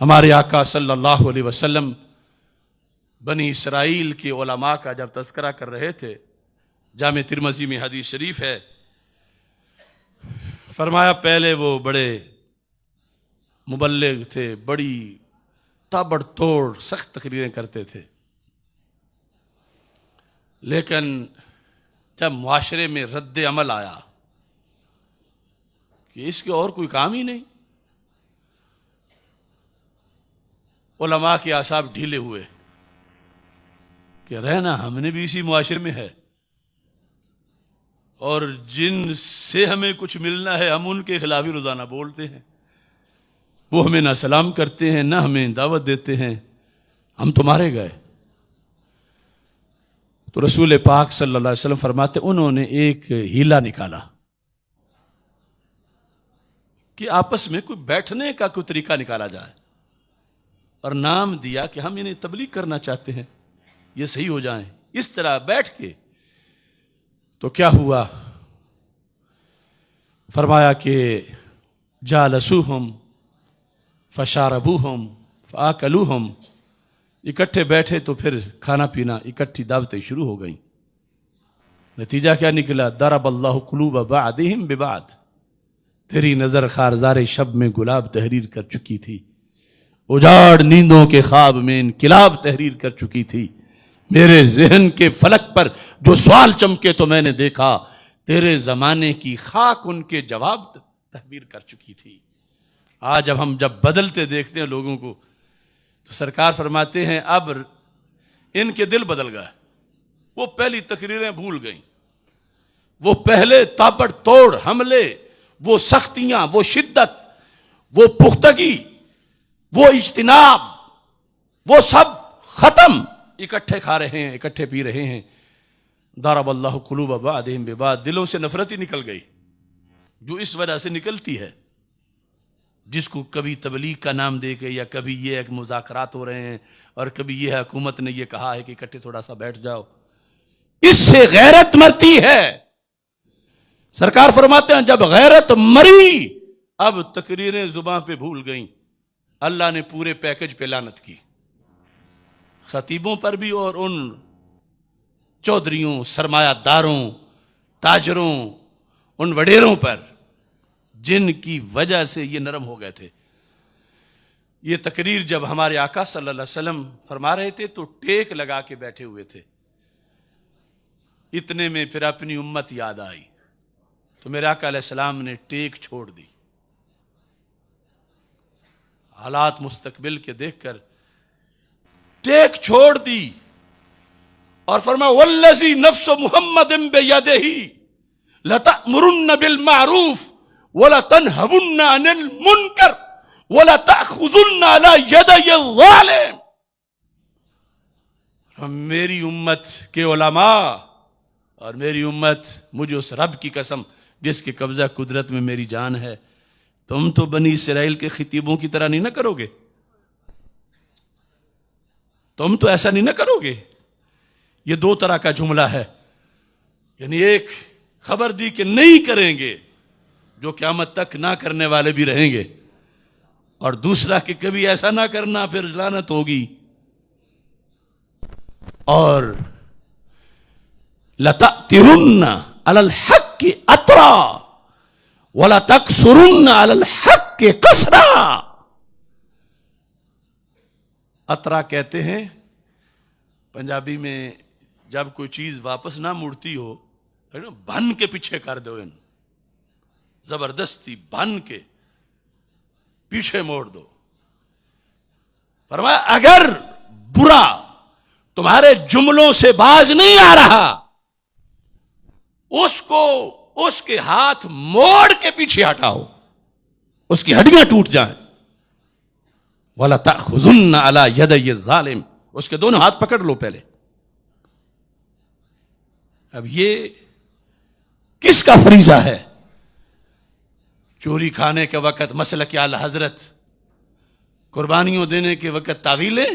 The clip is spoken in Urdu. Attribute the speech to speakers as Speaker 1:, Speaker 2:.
Speaker 1: ہمارے آقا صلی اللہ علیہ وسلم بنی اسرائیل کے علماء کا جب تذکرہ کر رہے تھے، جامع ترمذی میں حدیث شریف ہے، فرمایا پہلے وہ بڑے مبلغ تھے، بڑی تابڑ توڑ سخت تقریریں کرتے تھے، لیکن جب معاشرے میں رد عمل آیا کہ اس کے اور کوئی کام ہی نہیں، علماء کے اعصاب ڈھیلے ہوئے کہ رہنا ہم نے بھی اسی معاشرے میں ہے، اور جن سے ہمیں کچھ ملنا ہے ہم ان کے خلاف ہی روزانہ بولتے ہیں، وہ ہمیں نہ سلام کرتے ہیں نہ ہمیں دعوت دیتے ہیں، ہم تو مارے گئے۔ تو رسول پاک صلی اللہ علیہ وسلم فرماتے انہوں نے ایک ہیلا نکالا کہ آپس میں کوئی بیٹھنے کا کوئی طریقہ نکالا جائے، اور نام دیا کہ ہم انہیں تبلیغ کرنا چاہتے ہیں، یہ صحیح ہو جائیں اس طرح بیٹھ کے۔ تو کیا ہوا؟ فرمایا کہ جالسوہم فشاربوہم فآکلوہم، اکٹھے بیٹھے تو پھر کھانا پینا، اکٹھی دعوتیں شروع ہو گئیں۔ نتیجہ کیا نکلا؟ ضرب اللہ قلوب بعضہم ببعض، تیری نظر خارزار شب میں گلاب تحریر کر چکی تھی، اجاڑ نیندوں کے خواب میں انقلاب تحریر کر چکی تھی، میرے ذہن کے فلک پر جو سوال چمکے تو میں نے دیکھا تیرے زمانے کی خاک ان کے جواب تحریر کر چکی تھی۔ آج اب ہم جب بدلتے دیکھتے ہیں لوگوں کو تو سرکار فرماتے ہیں اب ان کے دل بدل گئے، وہ پہلی تقریریں بھول گئیں، وہ پہلے تابڑ توڑ حملے، وہ سختیاں، وہ شدت، وہ پختگی، وہ اجتناب، وہ سب ختم، اکٹھے کھا رہے ہیں، اکٹھے پی رہے ہیں۔ ضرب اللہ قلوب بعضہم ببعض، دلوں سے نفرت ہی نکل گئی، جو اس وجہ سے نکلتی ہے، جس کو کبھی تبلیغ کا نام دے کے، یا کبھی یہ ایک مذاکرات ہو رہے ہیں، اور کبھی یہ حکومت نے یہ کہا ہے کہ اکٹھے تھوڑا سا بیٹھ جاؤ، اس سے غیرت مرتی ہے۔ سرکار فرماتے ہیں جب غیرت مری اب تقریریں زباں پہ بھول گئیں، اللہ نے پورے پیکج پہ لعنت کی، خطیبوں پر بھی اور ان چودھریوں، سرمایہ داروں، تاجروں، ان وڈیروں پر جن کی وجہ سے یہ نرم ہو گئے تھے۔ یہ تقریر جب ہمارے آقا صلی اللہ علیہ وسلم فرما رہے تھے تو ٹیک لگا کے بیٹھے ہوئے تھے، اتنے میں پھر اپنی امت یاد آئی تو میرے آقا علیہ السلام نے ٹیک چھوڑ دی، حالات مستقبل کے دیکھ کر ٹیک چھوڑ دی، اور فرمایا والذی نفس محمد بیدہ لتأمرن بالمعروف وَلَتَنْهَوُنَّ عَنِ الْمُنْكَرِ وَلَتَأْخُذُنَّ عَلَى يَدَيِ الظَّالِمِ۔ میری امت کے علماء اور میری امت، مجھے اس رب کی قسم جس کے قبضہ قدرت میں میری جان ہے، تم تو بنی اسرائیل کے خطیبوں کی طرح نہیں نہ کرو گے، تم تو ایسا نہیں نہ کرو گے۔ یہ دو طرح کا جملہ ہے، یعنی ایک خبر دی کہ نہیں کریں گے، جو قیامت تک نہ کرنے والے بھی رہیں گے، اور دوسرا کہ کبھی ایسا نہ کرنا پھر لعنت ہوگی۔ اور لَتَأْتِرُنَّ عَلَى الْحَقِّ أَطْرًا وَلَتَقْصُرُنَّ عَلَى الْحَقِّ قَصْرًا۔ اطرا کہتے ہیں پنجابی میں جب کوئی چیز واپس نہ مڑتی ہو، بن کے پیچھے کر دو، زبردستی بن کے پیچھے موڑ دو۔ فرمایا اگر برا تمہارے جملوں سے باز نہیں آ رہا، اس کو اس کے ہاتھ موڑ کے پیچھے ہٹاؤ، اس کی ہڈیاں ٹوٹ جائیں۔ وَلَتَأْخُذُنَّ عَلَى يَدَيِ الظَّالِمِ، اس کے دونوں ہاتھ پکڑ لو پہلے۔ اب یہ کس کا فریضہ ہے؟ چوری کھانے کے وقت مسلک اعلی حضرت، قربانیوں دینے کے وقت تعویلیں،